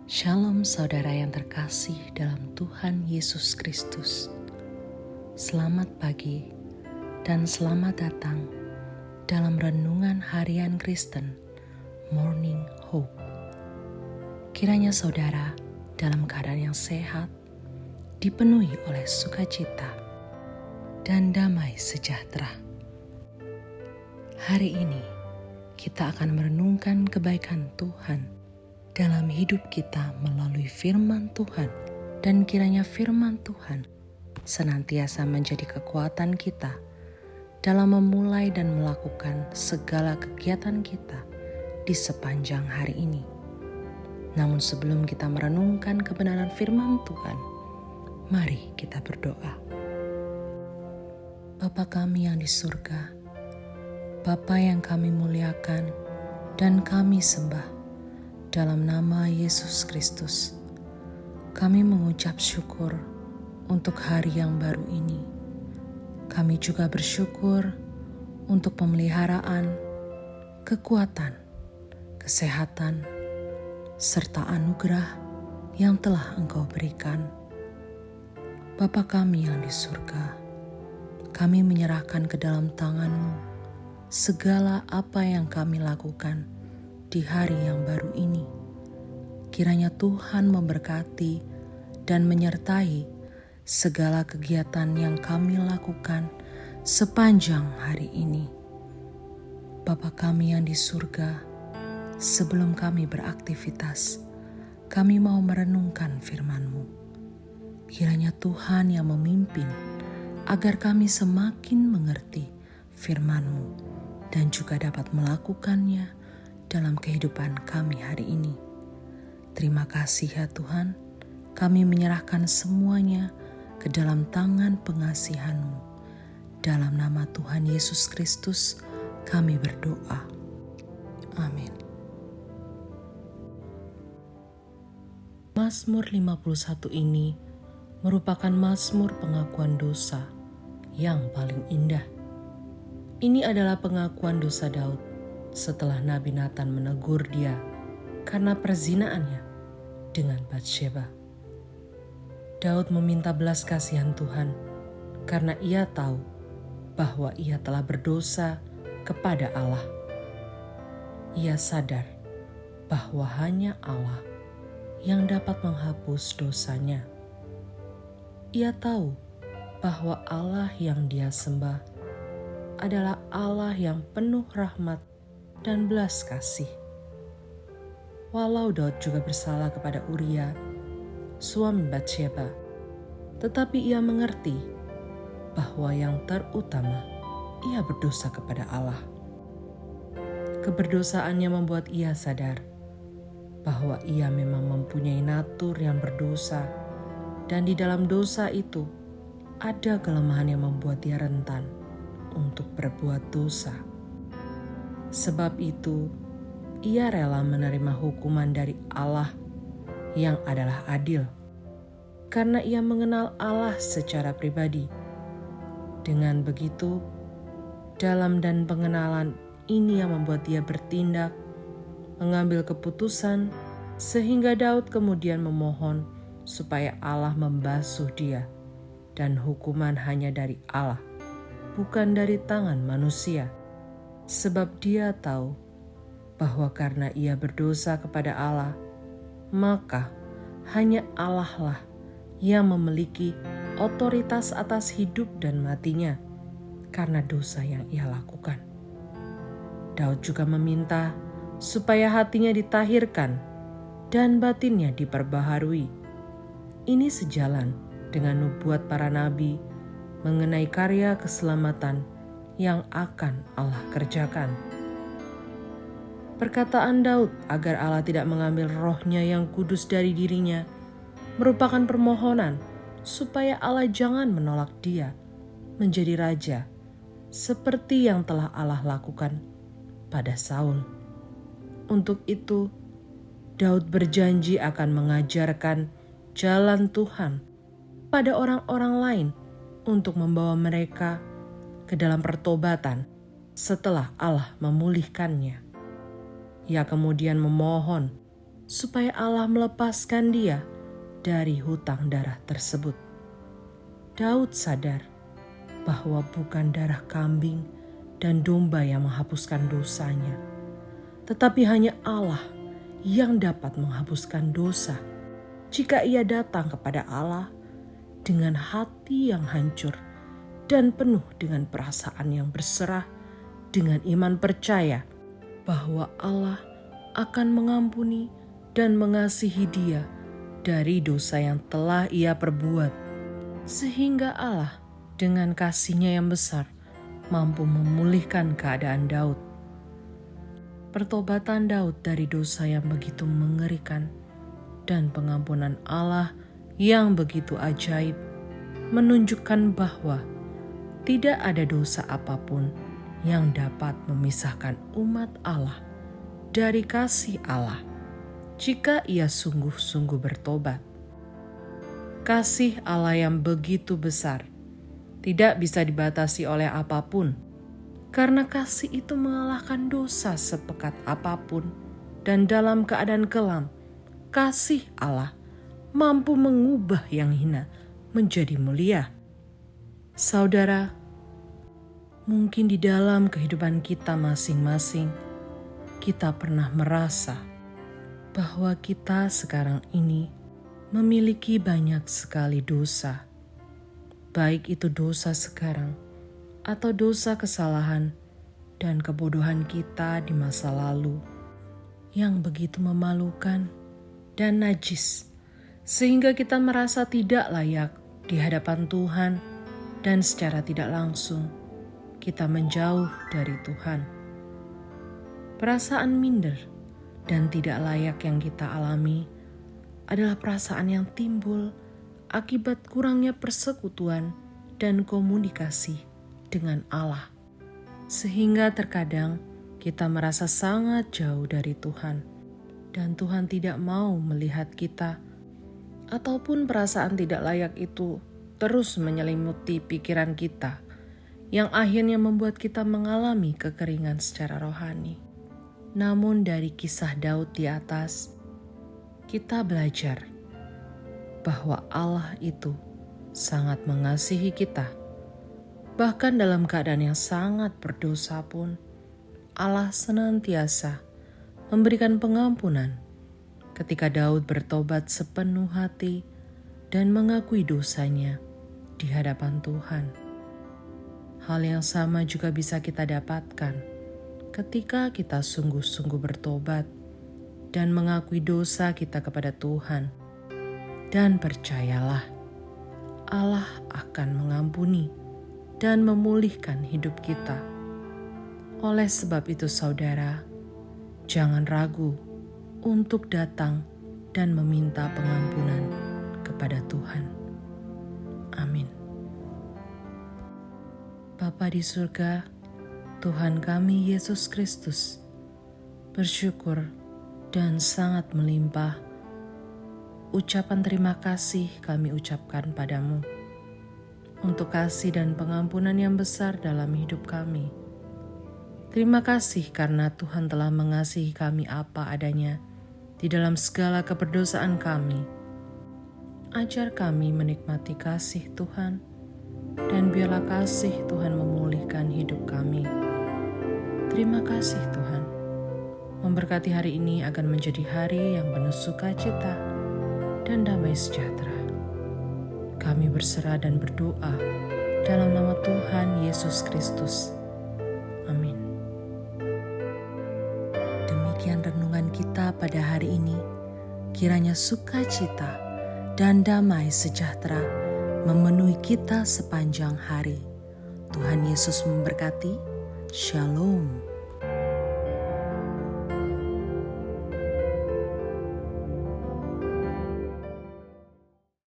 Shalom saudara yang terkasih dalam Tuhan Yesus Kristus. Selamat pagi dan selamat datang dalam Renungan Harian Kristen Morning Hope. Kiranya saudara dalam keadaan yang sehat, dipenuhi oleh sukacita dan damai sejahtera. Hari ini kita akan merenungkan kebaikan Tuhan dalam hidup kita melalui firman Tuhan, dan kiranya firman Tuhan senantiasa menjadi kekuatan kita dalam memulai dan melakukan segala kegiatan kita di sepanjang hari ini. Namun sebelum kita merenungkan kebenaran firman Tuhan, mari kita berdoa. Bapa kami yang di surga, Bapa yang kami muliakan dan kami sembah, dalam nama Yesus Kristus, kami mengucap syukur untuk hari yang baru ini. Kami juga bersyukur untuk pemeliharaan, kekuatan, kesehatan, serta anugerah yang telah Engkau berikan. Bapa kami yang di surga, kami menyerahkan ke dalam tangan-Mu segala apa yang kami lakukan di hari yang baru ini. Kiranya Tuhan memberkati dan menyertai segala kegiatan yang kami lakukan sepanjang hari ini. Bapa kami yang di surga, sebelum kami beraktivitas, kami mau merenungkan firman-Mu. Kiranya Tuhan yang memimpin agar kami semakin mengerti firman-Mu dan juga dapat melakukannya dalam kehidupan kami hari ini. Terima kasih ya Tuhan, kami menyerahkan semuanya ke dalam tangan pengasihan-Mu. Dalam nama Tuhan Yesus Kristus kami berdoa. Amin. Mazmur 51 ini merupakan mazmur pengakuan dosa yang paling indah. Ini adalah pengakuan dosa Daud setelah Nabi Nathan menegur dia karena perzinaannya dengan Batsheba. Daud meminta belas kasihan Tuhan karena ia tahu bahwa ia telah berdosa kepada Allah. Ia sadar bahwa hanya Allah yang dapat menghapus dosanya. Ia tahu bahwa Allah yang dia sembah adalah Allah yang penuh rahmat dan belas kasih. Walau Daud juga bersalah kepada Uria, suami Batsheba, tetapi ia mengerti bahwa yang terutama ia berdosa kepada Allah. Keberdosaannya membuat ia sadar bahwa ia memang mempunyai natur yang berdosa, dan di dalam dosa itu ada kelemahan yang membuat dia rentan untuk berbuat dosa. Sebab itu, ia rela menerima hukuman dari Allah yang adalah adil, karena ia mengenal Allah secara pribadi. Dengan begitu, dalam dan pengenalan ini yang membuat dia bertindak, mengambil keputusan, sehingga Daud kemudian memohon supaya Allah membasuh dia, dan hukuman hanya dari Allah, bukan dari tangan manusia. Sebab dia tahu bahwa karena ia berdosa kepada Allah, maka hanya Allah lah yang memiliki otoritas atas hidup dan matinya karena dosa yang ia lakukan. Daud juga meminta supaya hatinya ditahirkan dan batinnya diperbaharui. Ini sejalan dengan nubuat para nabi mengenai karya keselamatan yang akan Allah kerjakan. Perkataan Daud agar Allah tidak mengambil rohnya yang kudus dari dirinya merupakan permohonan supaya Allah jangan menolak dia menjadi raja seperti yang telah Allah lakukan pada Saul. Untuk itu, Daud berjanji akan mengajarkan jalan Tuhan pada orang-orang lain untuk membawa mereka ke dalam pertobatan setelah Allah memulihkannya. Ia kemudian memohon supaya Allah melepaskan dia dari hutang darah tersebut. Daud sadar bahwa bukan darah kambing dan domba yang menghapuskan dosanya, tetapi hanya Allah yang dapat menghapuskan dosa jika ia datang kepada Allah dengan hati yang hancur dan penuh dengan perasaan yang berserah, dengan iman percaya bahwa Allah akan mengampuni dan mengasihi dia dari dosa yang telah ia perbuat. Sehingga Allah dengan kasih-Nya yang besar mampu memulihkan keadaan Daud. Pertobatan Daud dari dosa yang begitu mengerikan dan pengampunan Allah yang begitu ajaib menunjukkan bahwa tidak ada dosa apapun yang dapat memisahkan umat Allah dari kasih Allah jika ia sungguh-sungguh bertobat. Kasih Allah yang begitu besar tidak bisa dibatasi oleh apapun, karena kasih itu mengalahkan dosa sepekat apapun, dan dalam keadaan kelam, kasih Allah mampu mengubah yang hina menjadi mulia. Saudara, mungkin di dalam kehidupan kita masing-masing, kita pernah merasa bahwa kita sekarang ini memiliki banyak sekali dosa, baik itu dosa sekarang atau dosa kesalahan dan kebodohan kita di masa lalu yang begitu memalukan dan najis, sehingga kita merasa tidak layak di hadapan Tuhan dan secara tidak langsung kita menjauh dari Tuhan. Perasaan minder dan tidak layak yang kita alami adalah perasaan yang timbul akibat kurangnya persekutuan dan komunikasi dengan Allah. Sehingga terkadang kita merasa sangat jauh dari Tuhan dan Tuhan tidak mau melihat kita, ataupun perasaan tidak layak itu terus menyelimuti pikiran kita yang akhirnya membuat kita mengalami kekeringan secara rohani. Namun dari kisah Daud di atas, kita belajar bahwa Allah itu sangat mengasihi kita. Bahkan dalam keadaan yang sangat berdosa pun, Allah senantiasa memberikan pengampunan ketika Daud bertobat sepenuh hati dan mengakui dosanya di hadapan Tuhan. Hal yang sama juga bisa kita dapatkan ketika kita sungguh-sungguh bertobat dan mengakui dosa kita kepada Tuhan. Dan percayalah, Allah akan mengampuni dan memulihkan hidup kita. Oleh sebab itu saudara, jangan ragu untuk datang dan meminta pengampunan kepada Tuhan. Amin. Bapa di surga, Tuhan kami Yesus Kristus, bersyukur dan sangat melimpah ucapan terima kasih kami ucapkan padamu untuk kasih dan pengampunan yang besar dalam hidup kami. Terima kasih karena Tuhan telah mengasihi kami apa adanya di dalam segala keberdosaan kami. Ajar kami menikmati kasih Tuhan, dan biarlah kasih Tuhan memulihkan hidup kami. Terima kasih Tuhan. Memberkati hari ini akan menjadi hari yang penuh sukacita dan damai sejahtera. Kami berserah dan berdoa dalam nama Tuhan Yesus Kristus. Amin. Demikian renungan kita pada hari ini. Kiranya sukacita dan damai sejahtera memenuhi kita sepanjang hari. Tuhan Yesus memberkati. Shalom.